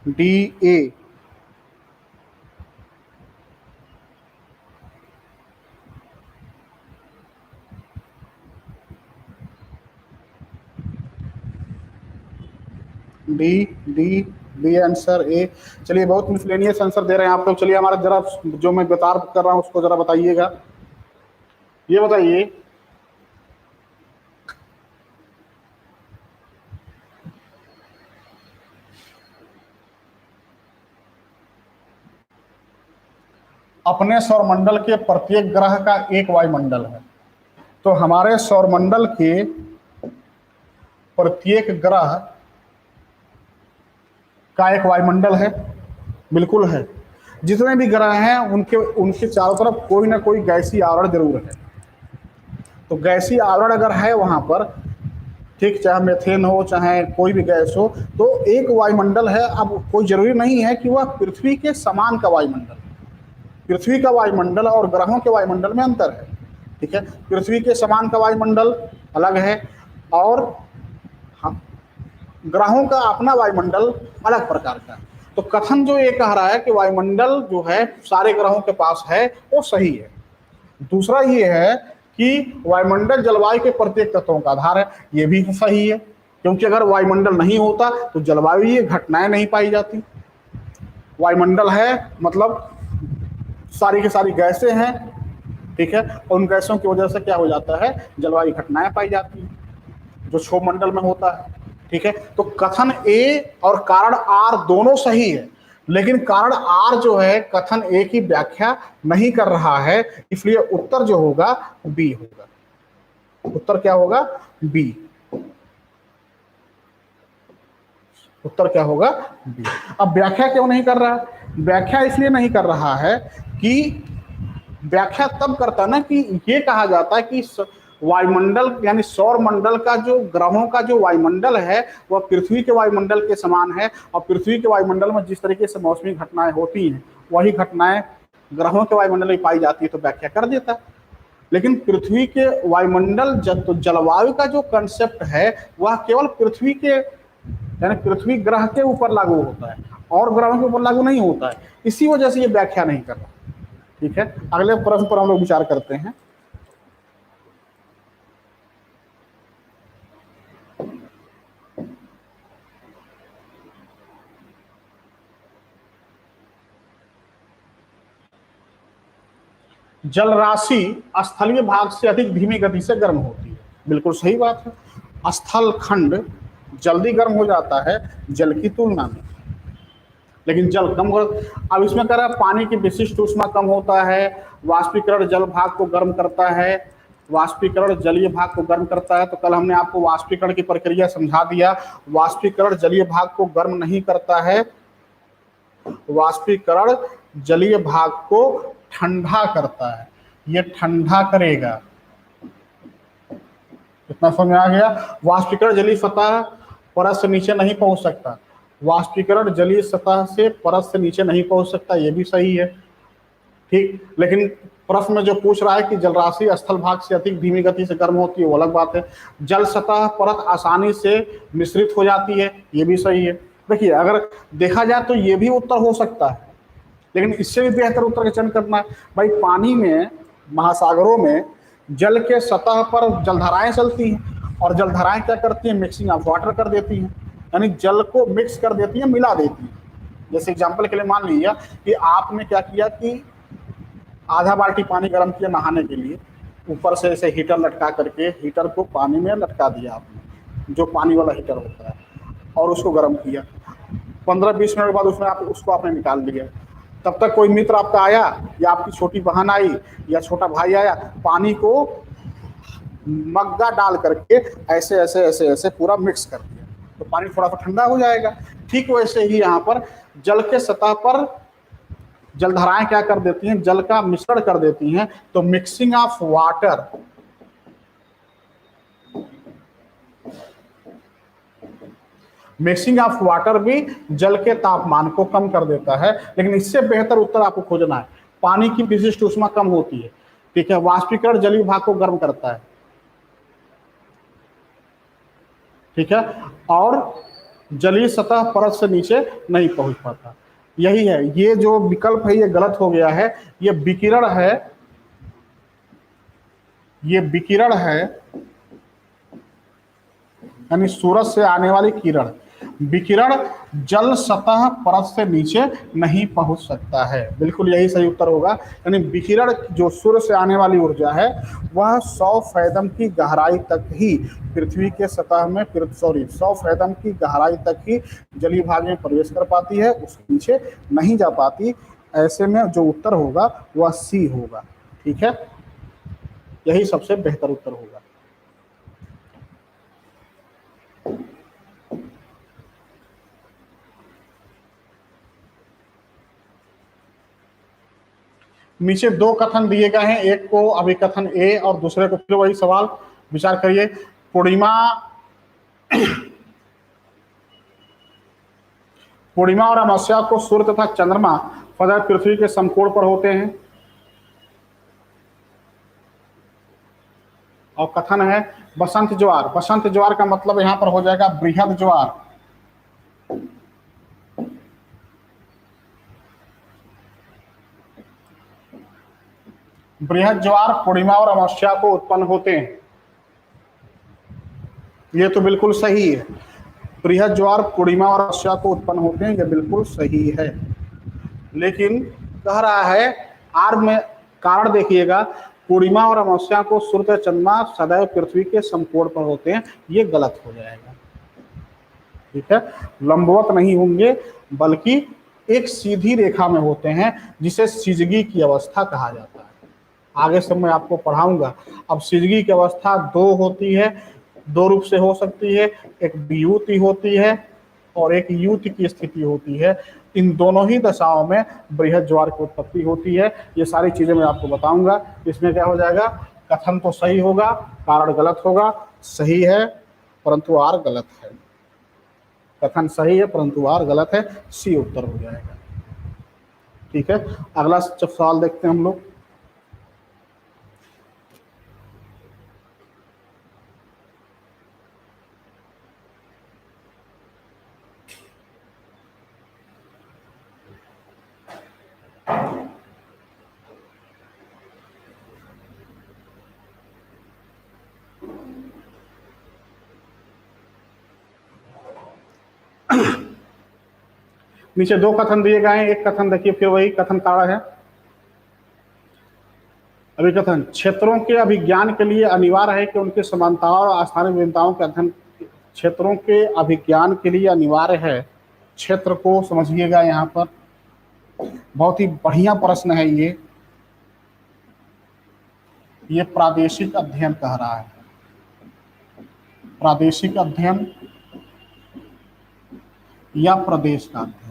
D A. D D D answer A. चलिए बहुत मिसलेनियस आंसर दे रहे हैं आप लोग। चलिए हमारा जरा जो मैं बता कर रहा हूं उसको जरा बताइएगा। ये बताइए अपने सौरमंडल के प्रत्येक ग्रह का एक वायुमंडल है, तो हमारे सौरमंडल के प्रत्येक ग्रह का एक वायुमंडल है, बिल्कुल है। जितने भी ग्रह हैं उनके उनके चारों तरफ कोई ना कोई गैसीय आवरण जरूर है। तो गैसीय आवरण अगर है वहां पर, ठीक, चाहे मेथेन हो चाहे कोई भी गैस हो, तो एक वायुमंडल है। अब कोई जरूरी नहीं है कि वह पृथ्वी के समान का वायुमंडल। पृथ्वी का वायुमंडल और ग्रहों के वायुमंडल में अंतर है, ठीक है। पृथ्वी के समान का वायुमंडल अलग है, और ग्रहों का अपना वायुमंडल अलग प्रकार का है। तो कथन जो ये कह रहा है कि वायुमंडल जो है सारे ग्रहों के पास है, वो सही है। दूसरा ये है कि वायुमंडल जलवायु के प्रत्येक तत्वों का आधार है, ये भी सही है, क्योंकि अगर वायुमंडल नहीं होता तो जलवायु घटनाएं नहीं पाई जाती। वायुमंडल है मतलब सारी की सारी गैसें हैं, ठीक है, और उन गैसों की वजह से क्या हो जाता है, जलवायु घटनाएं पाई जाती हैं, जो क्षोभमंडल में होता है, ठीक है। तो कथन ए और कारण आर दोनों सही है, लेकिन कारण आर जो है कथन ए की व्याख्या नहीं कर रहा है, इसलिए उत्तर जो होगा बी होगा। उत्तर क्या होगा, बी। उत्तर क्या होगा, बी। अब व्याख्या क्यों नहीं कर रहा है? व्याख्या इसलिए नहीं कर रहा है कि व्याख्या तब करता है ना कि ये कहा जाता है कि वायुमंडल यानी सौर मंडल का जो ग्रहों का जो वायुमंडल है वह पृथ्वी के वायुमंडल के समान है, और पृथ्वी के वायुमंडल में जिस तरीके से मौसमी घटनाएं होती हैं वही घटनाएं ग्रहों के वायुमंडल में पाई जाती है, तो व्याख्या कर देता है। लेकिन पृथ्वी के वायुमंडल तो जलवायु का जो कंसेप्ट है वह केवल पृथ्वी के यानी पृथ्वी ग्रह के ऊपर लागू होता है, और ग्रहों के ऊपर लागू नहीं होता है। इसी वजह से ये व्याख्या नहीं कर रहा, ठीक है। अगले प्रश्न पर हम लोग विचार करते हैं। जल राशि स्थलीय भाग से अधिक धीमी गति से गर्म होती है, बिल्कुल सही बात है। स्थल खंड जल्दी गर्म हो जाता है जल की तुलना में, लेकिन जल कम हो। अब इसमें कह रहा है पानी की विशिष्ट ऊष्मा कम होता है, वाष्पीकरण जल भाग को गर्म करता है, वाष्पीकरण जलीय भाग को गर्म करता है। तो कल हमने आपको वाष्पीकरण की प्रक्रिया समझा दिया। वाष्पीकरण जलीय भाग को गर्म नहीं करता है, वाष्पीकरण जलीय भाग को ठंडा करता है, ये ठंडा करेगा। इतना समझ में आ गया? वाष्पीकरण जलीय सतह परत से नीचे नहीं पहुंच सकता, वाष्पीकरण जलीय सतह से परत से नीचे नहीं पहुंच सकता, ये भी सही है, ठीक। लेकिन प्रश्न में जो पूछ रहा है कि जलराशि स्थल भाग से अधिक धीमी गति से गर्म होती है, वो अलग बात है। जल सतह परत आसानी से मिश्रित हो जाती है, ये भी सही है। देखिए अगर देखा जाए तो ये भी उत्तर हो सकता है, लेकिन इससे भी बेहतर उत्तर का चयन करना है। भाई पानी में, महासागरों में जल के सतह पर जलधाराएं चलती हैं, और जलधाराएं क्या करती हैं, मिक्सिंग ऑफ वाटर कर देती हैं, यानी जल को मिक्स कर देती हैं, मिला देती हैं। जैसे एग्जांपल के लिए मान लीजिए कि आपने क्या किया कि आधा बाल्टी पानी गर्म किया नहाने के लिए, ऊपर से ऐसे हीटर लटका करके हीटर को पानी में लटका दिया आपने, जो पानी वाला हीटर होता है, और उसको गर्म किया। 15-20 मिनट के बाद उसमें आप उसको आपने निकाल लिया। तब तक कोई मित्र आपका आया, या आपकी छोटी बहन आई, या छोटा भाई आया, पानी को मग्गा डाल करके ऐसे ऐसे ऐसे ऐसे पूरा मिक्स कर दिया, तो पानी थोड़ा सा ठंडा हो जाएगा। ठीक वैसे ही यहाँ पर जल के सतह पर जलधाराएं क्या कर देती हैं, जल का मिश्रण कर देती हैं। तो mixing of water, mixing of water भी जल के तापमान को कम कर देता है। लेकिन इससे बेहतर उत्तर आपको खोजना है। पानी की विशिष्ट ऊष्मा कम होती है, ठीक है। वाष्पीकरण जलीय भाग को गर्म करता है, ठीक है, और जलीय सतह परत से नीचे नहीं पहुंच पाता। यही है, ये जो विकल्प है ये गलत हो गया है। ये विकिरण है, ये विकिरण है, यानी सूरज से आने वाली किरण। विकिरण जल सतह परत से नीचे नहीं पहुंच सकता है, बिल्कुल यही सही उत्तर होगा। यानी विकिरण जो सूर्य से आने वाली ऊर्जा है वह 100 फैदम की गहराई तक ही पृथ्वी के सतह में 100 फैदम की गहराई तक ही जलीय भाग में प्रवेश कर पाती है, उसके नीचे नहीं जा पाती। ऐसे में जो उत्तर होगा वह सी होगा, ठीक है, यही सबसे बेहतर उत्तर होगा। नीचे दो कथन दिए गए हैं, एक को अभिकथन ए और दूसरे को, फिर वही सवाल विचार करिए। पूर्णिमा और अमावस्या को सूर्य तथा चंद्रमा सदैव पृथ्वी के समकोण पर होते हैं। और कथन है बसंत ज्वार। बसंत ज्वार का मतलब यहां पर हो जाएगा बृहद ज्वार। बृहद ज्वार पूर्णिमा और अमावस्या को उत्पन्न होते हैं, ये तो बिल्कुल सही है। बृहद ज्वार पूर्णिमा और अमावस्या को उत्पन्न होते हैं, ये बिल्कुल सही है। लेकिन कह रहा है आर में कारण देखिएगा, पूर्णिमा और अमावस्या को सूर्य चंद्रमा सदैव पृथ्वी के समकोण पर होते हैं, ये गलत हो जाएगा, ठीक है। लंबवत नहीं होंगे बल्कि एक सीधी रेखा में होते हैं, जिसे सिजगी की अवस्था कहा जाता है। आगे से मैं आपको पढ़ाऊंगा। अब सिजगी की अवस्था दो होती है, दो रूप से हो सकती है, एक वियुति होती है और एक युति की स्थिति होती है। इन दोनों ही दशाओं में बृहद ज्वार की उत्पत्ति होती है। ये सारी चीजें मैं आपको बताऊंगा। इसमें क्या हो जाएगा, कथन तो सही होगा, कारण गलत होगा। सही है परंतु आर गलत है, कथन सही है परंतु आर गलत है, सी उत्तर हो जाएगा, ठीक है। अगला सवाल देखते हैं हम लोग। नीचे दो कथन दिए गए हैं, एक कथन देखिए, फिर वही कथन कारण है। अभिकथन, क्षेत्रों के अभिज्ञान के लिए अनिवार्य है कि उनकी समानताओं और स्थानीय विभिन्नताओं के अध्ययन। क्षेत्रों के अभिज्ञान के लिए अनिवार्य है, क्षेत्र को समझिएगा। यहाँ पर बहुत ही बढ़िया प्रश्न है ये प्रादेशिक अध्ययन कह रहा है। प्रादेशिक अध्ययन या प्रदेश का अध्ययन।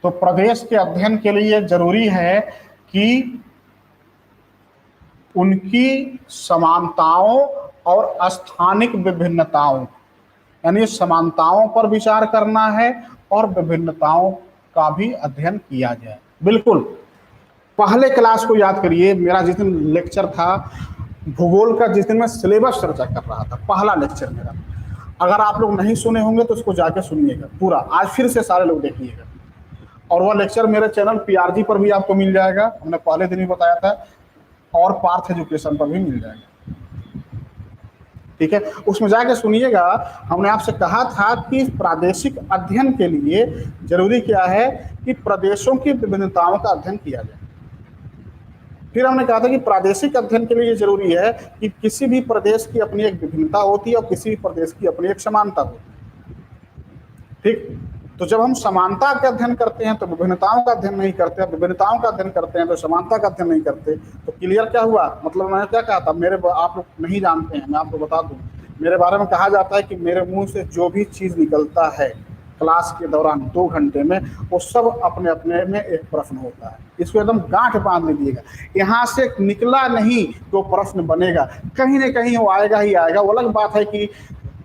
तो प्रदेश के अध्ययन के लिए जरूरी है कि उनकी समानताओं और स्थानिक विभिन्नताओं, यानी समानताओं पर विचार करना है और विभिन्नताओं का भी अध्ययन किया जाए। बिल्कुल पहले क्लास को याद करिए, मेरा जिस दिन लेक्चर था भूगोल का, जिस दिन मैं सिलेबस चर्चा कर रहा था, पहला लेक्चर मेरा, अगर आप लोग नहीं सुने होंगे तो उसको जाके सुनिएगा पूरा। आज फिर से सारे लोग देखिएगा। और वह लेक्चर मेरे चैनल पीआरजी पर भी आपको मिल जाएगा, हमने पहले दिन ही बताया था, और पार्थ एजुकेशन पर भी मिल जाएगा, ठीक है। उसमें जाके सुनिएगा। हमने आपसे कहा था कि प्रादेशिक अध्ययन के लिए जरूरी क्या है कि प्रदेशों की विभिन्नताओं का अध्ययन किया जाए। फिर हमने कहा था कि प्रादेशिक अध्ययन के लिए ये जरूरी है कि किसी भी प्रदेश की अपनी एक विभिन्नता होती है और किसी भी प्रदेश की अपनी एक समानता होती है। ठीक, तो जब हम समानता का अध्ययन करते हैं तो विभिन्नताओं का अध्ययन नहीं करते, विभिन्नताओं का अध्ययन करते हैं तो समानता का अध्ययन नहीं करते। तो क्लियर क्या हुआ, मतलब मैंने क्या कहा था, आप लोग नहीं जानते हैं, मैं आपको बता दूं, मेरे बारे में कहा जाता है कि मेरे मुंह से जो भी चीज निकलता है क्लास के दौरान 2 घंटे में, वो सब अपने अपने में एक प्रश्न होता है। इसको एकदम गांठ बांध लीजिएगा, यहाँ से निकला नहीं तो प्रश्न बनेगा, कहीं ना कहीं वो आएगा ही आएगा। वो अलग बात है कि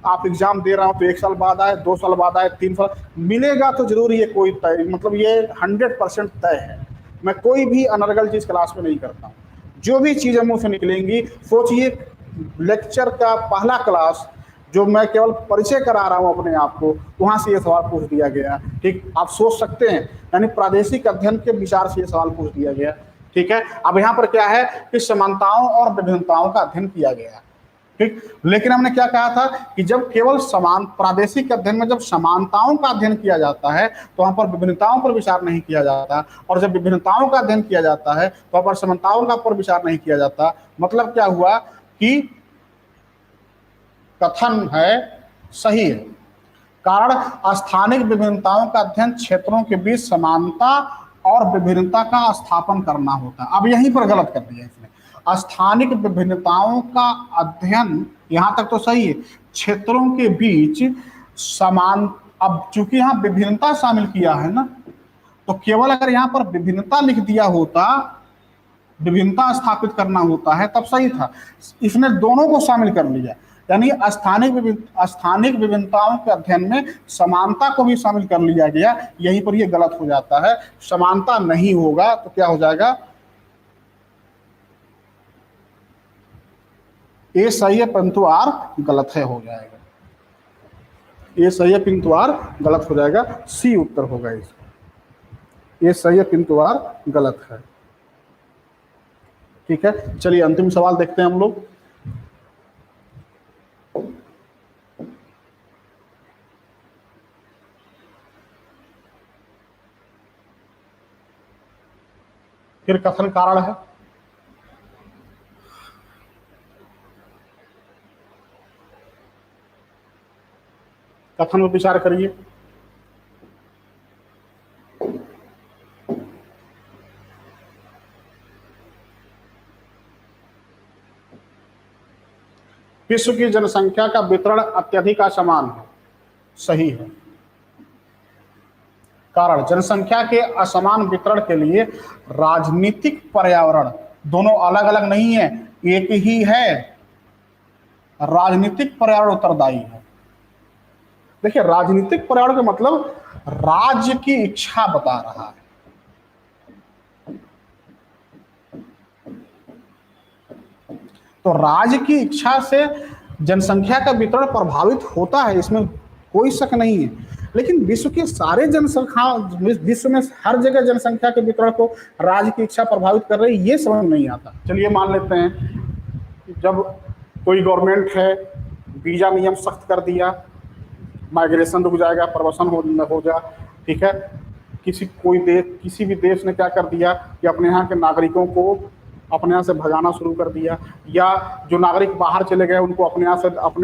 आप एग्जाम दे रहा हो तो 1 साल बाद आए, 2 साल बाद आए, 3 साल मिलेगा तो जरूर, ये कोई तय, मतलब ये 100% तय है। मैं कोई भी अनर्गल चीज क्लास में नहीं करता हूँ, जो भी चीजें मुंह से निकलेंगी, सोचिए लेक्चर का पहला क्लास जो मैं केवल परिचय करा रहा हूं अपने आप को, वहां से ये सवाल पूछ दिया गया। ठीक, आप सोच सकते हैं, यानी प्रादेशिक अध्ययन के विचार से ये सवाल पूछ दिया गया। ठीक है, अब यहाँ पर क्या है कि समानताओं और विभिन्नताओं का अध्ययन किया गया। ठीक, लेकिन हमने क्या कहा था कि जब केवल समान प्रादेशिक अध्ययन में जब समानताओं का अध्ययन किया जाता है तो वहां पर विभिन्नताओं पर विचार नहीं किया जाता, और जब विभिन्नताओं का अध्ययन किया जाता है तो वहां पर समानताओं का पर विचार नहीं किया जाता। मतलब क्या हुआ कि कथन है सही है, कारण स्थानिक विभिन्नताओं का अध्ययन क्षेत्रों के बीच समानता और विभिन्नता का स्थापन करना होता है। अब यहीं पर गलत कर दिया इसने, स्थानिक विभिन्नताओं का अध्ययन यहां तक तो सही है, क्षेत्रों के बीच समान, अब चूंकि यहां विभिन्नता शामिल किया है ना, तो केवल अगर यहां पर विभिन्नता लिख दिया होता, विभिन्नता स्थापित करना होता है, तब सही था। इसने दोनों को शामिल कर लिया, यानी स्थानिक विभिन्नताओं के अध्ययन में समानता को भी शामिल कर लिया गया। यहीं पर यह गलत हो जाता है, समानता नहीं होगा तो क्या हो जाएगा, ए सही है परंतु आर गलत है हो जाएगा, ए सही है किंतु आर गलत हो जाएगा, सी उत्तर होगा इसका, ए सही है किंतु आर गलत है। ठीक है, चलिए अंतिम सवाल देखते हैं हम लोग। फिर कथन कारण है, कथन में विचार करिए। विश्व की जनसंख्या का वितरण अत्यधिक असमान है, सही है। कारण, जनसंख्या के असमान वितरण के लिए राजनीतिक पर्यावरण, दोनों अलग अलग नहीं है, एक ही है, राजनीतिक पर्यावरण उत्तरदायी है। देखिए, राजनीतिक पर्यावरण का मतलब राज्य की इच्छा बता रहा है। तो राज्य की इच्छा से जनसंख्या का वितरण प्रभावित होता है, इसमें कोई शक नहीं है। लेकिन विश्व के सारे जनसंख्या, विश्व में हर जगह जनसंख्या के वितरण को राज्य की इच्छा प्रभावित कर रही है, ये समझ नहीं आता। चलिए मान लेते हैं जब कोई गवर्नमेंट है, वीजा नियम सख्त कर दिया, माइग्रेशन रुक जाएगा, प्रवासन हो जा, ठीक है, किसी भी देश ने क्या कर दिया कि अपने यहाँ के नागरिकों को अपने यहाँ से भगाना शुरू कर दिया, या जो नागरिक बाहर चले गए उनको अपने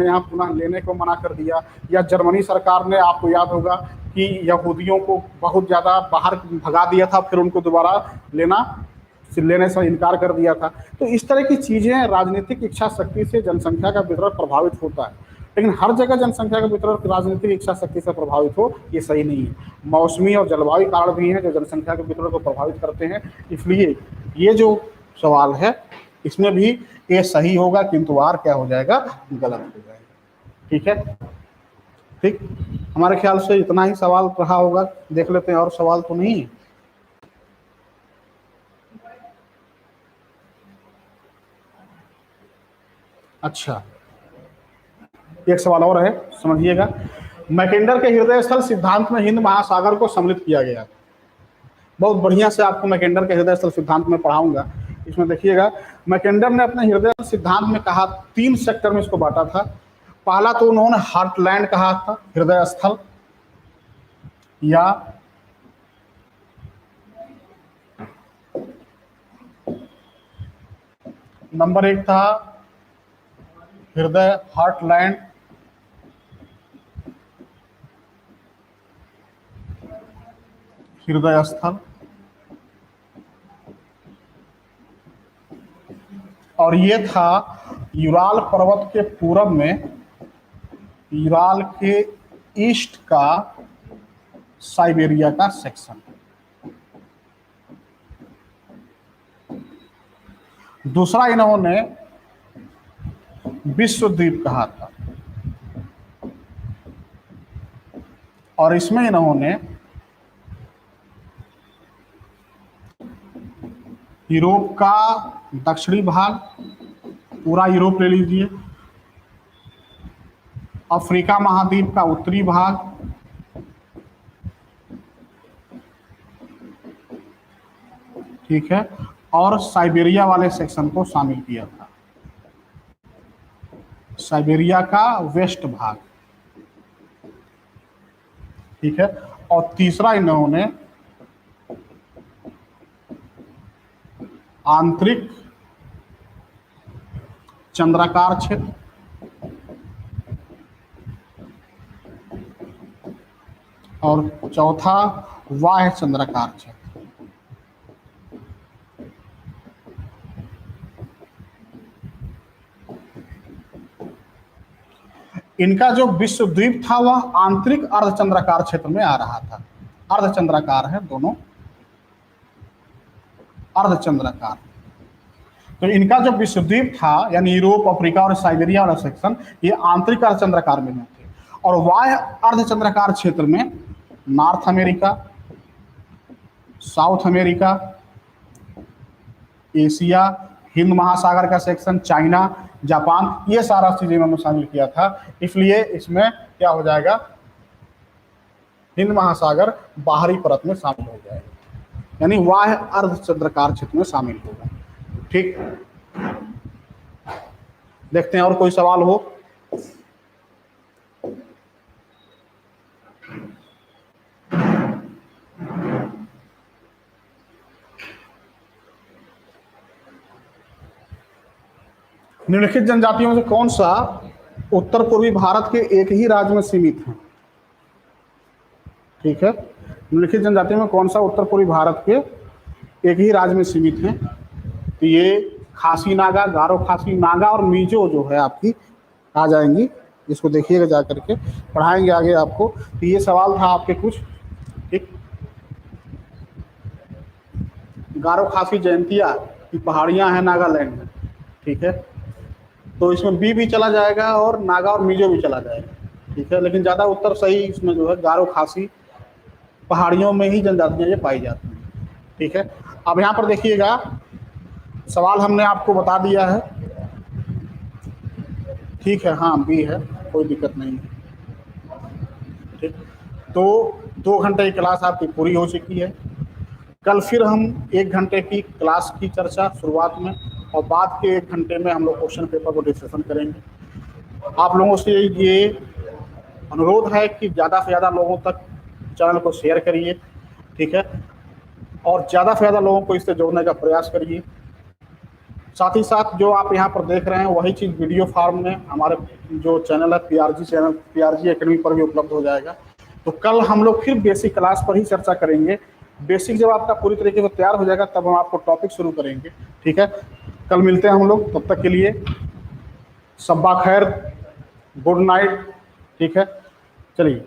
यहाँ पुनः लेने को मना कर दिया। या जर्मनी सरकार ने, आपको याद होगा कि यहूदियों को बहुत ज़्यादा बाहर भगा दिया था, फिर उनको दोबारा लेने से इनकार कर दिया था। तो इस तरह की चीज़ें, राजनीतिक इच्छा शक्ति से जनसंख्या का वितरण प्रभावित होता है, लेकिन हर जगह जनसंख्या का वितरण राजनीतिक इच्छा शक्ति से प्रभावित हो, ये सही नहीं है। मौसमी और जलवायु कारण भी हैं जो जनसंख्या के वितरण को प्रभावित करते हैं। इसलिए ये जो सवाल है इसमें भी ए सही होगा किंतु आर क्या हो जाएगा, गलत हो जाएगा। ठीक है, ठीक, हमारे ख्याल से इतना ही सवाल रहा होगा। देख लेते हैं और सवाल तो नहीं है। अच्छा, एक सवाल और है, समझिएगा। मैकेंडर के हृदय स्थल सिद्धांत में हिंद महासागर को सम्मिलित किया गया। बहुत बढ़िया से आपको मैकेंडर के हृदय स्थल सिद्धांत में पढ़ाऊंगा। इसमें देखिएगा, मैकेंडर ने अपने हृदय सिद्धांत में कहा, 3 सेक्टर में इसको बांटा था। पहला तो उन्होंने हार्टलैंड कहा था, हृदय स्थल, या नंबर 1 था हृदय, हार्टलैंड, हृदय स्थल। और ये था यूराल पर्वत के पूरब में, यूराल के ईस्ट का साइबेरिया का सेक्शन। दूसरा इन्होंने विश्व द्वीप कहा था, और इसमें इन्होंने यूरोप का दक्षिणी भाग, पूरा यूरोप ले लीजिए, अफ्रीका महाद्वीप का उत्तरी भाग, ठीक है, और साइबेरिया वाले सेक्शन को शामिल किया था, साइबेरिया का वेस्ट भाग, ठीक है। और तीसरा इन्होंने आंतरिक चंद्राकार क्षेत्र, और चौथा बाह्य चंद्राकार क्षेत्र। इनका जो विश्व द्वीप था वह आंतरिक अर्धचंद्राकार क्षेत्र में आ रहा था। अर्धचंद्राकार है दोनों, अर्धचंद्राकार। तो इनका जो विश्व द्वीप था यानी यूरोप, अफ्रीका और साइबेरिया वाला सेक्शन, ये आंतरिक अर्धचंद्राकार में थे। और बाह्य अर्धचंद्राकार क्षेत्र में north America, south America, Asia, Hind महासागर का सेक्शन, चाइना, जापान, ये सारा चीजें इन्होंने शामिल किया था। इसलिए इसमें क्या हो जाएगा, हिंद महासागर बाहरी परत में शामिल हो जाएगा, यानी बाह्य अर्धचंद्राकार क्षेत्र में शामिल होगा। ठीक, देखते हैं और कोई सवाल हो। निम्नलिखित जनजातियों में से कौन सा उत्तर पूर्वी भारत के एक ही राज्य में सीमित है? ठीक है, निम्नलिखित जनजातियों में कौन सा उत्तर पूर्वी भारत के एक ही राज्य में सीमित है? तो ये खासी नागा, गारो खासी नागा और मीजो जो है आपकी आ जाएंगी। इसको देखिएगा जा करके, पढ़ाएंगे आगे आपको। तो ये सवाल था आपके कुछ। ठीक, गारो खासी जयंतिया की पहाड़ियां हैं नागालैंड में, ठीक है, तो इसमें बी भी चला जाएगा और नागा और मिजो भी चला जाएगा, ठीक है। लेकिन ज़्यादा उत्तर सही इसमें जो है गारो खासी पहाड़ियों में ही जनजातियाँ ये पाई जाती हैं, ठीक है। अब यहाँ पर देखिएगा, सवाल हमने आपको बता दिया है, ठीक है, हाँ बी है, कोई दिक्कत नहीं है, ठीक। तो 2 घंटे की क्लास आपकी पूरी हो चुकी है। कल फिर हम 1 घंटे की क्लास की चर्चा शुरुआत में, और बाद के 1 घंटे में हम लोग क्वेश्चन पेपर को डिस्कशन करेंगे। आप लोगों से ये अनुरोध है कि ज़्यादा से ज़्यादा लोगों तक चैनल को शेयर करिए, ठीक है, और ज़्यादा से ज़्यादा लोगों को इससे जोड़ने का प्रयास करिए। साथ ही साथ जो आप यहाँ पर देख रहे हैं वही चीज़ वीडियो फॉर्म में हमारे जो चैनल है पीआरजी चैनल, पीआरजी एकेडमी पर भी उपलब्ध हो जाएगा। तो कल हम लोग फिर बेसिक क्लास पर ही चर्चा करेंगे। बेसिक जब आपका पूरी तरीके से तैयार हो जाएगा तब हम आपको टॉपिक शुरू करेंगे, ठीक है। कल मिलते हैं हम लोग, तब तक के लिए सब्बा खैर, गुड नाइट, ठीक है। चलिए।